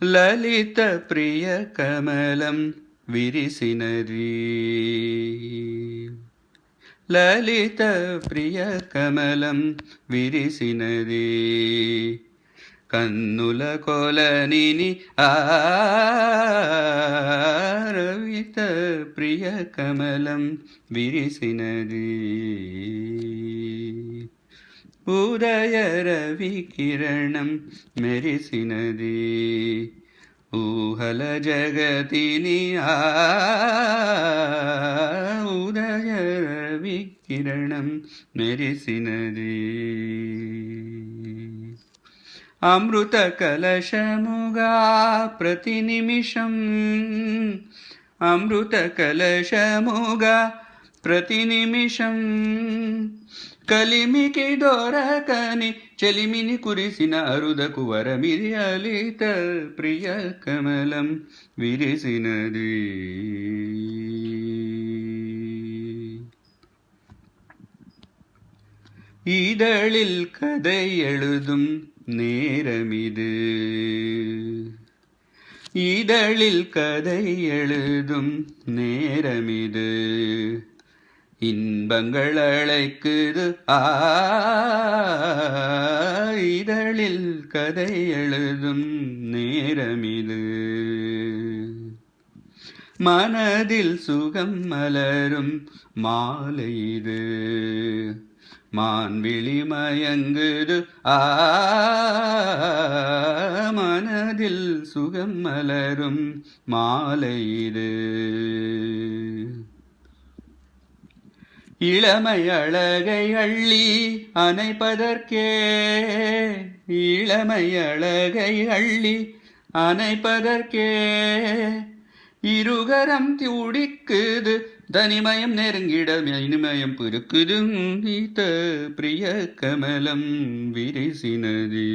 లలిత ప్రియ కమలం విరిసినది లలిత ప్రియ కమలం విరిసినది కన్నుల కొలనిని రవిత ప్రియ కమలం విరిసినది ఉదయ రవి కిరణం మెరిసినది ఊహల జగతిని ఉదయ రవి కిరణం మెరిసినది అమృత కలశముగా ప్రతి నిమిషం అమృత కలశముగా ప్రతి నిమిషం కలిమికి దొరకని చెలిమిని కురిసిన అరుదకు వరమిది లలిత ప్రియ కమలం విరిసినది இதழில் கதை எழுதும் நேரமிது இதழில் கதை எழுதும் நேரமிது இன்பங்கள் அழைக்குது இதழில் கதை எழுதும் நேரமிது மனதில் சுகம் மலரும் மாலை இது மான்விழி மயங்குது மனதில் சுகம் மலரும் மாலை இது இளமை அழகை அள்ளி அணைப்பதற்கே இளமை அழகை அள்ளி அணைப்பதற்கே இருகரம் துடிக்குது தனிமயம் நெருங்கிட இனிமயம் பெருக்குது பிரிய கமலம் விரிசினதி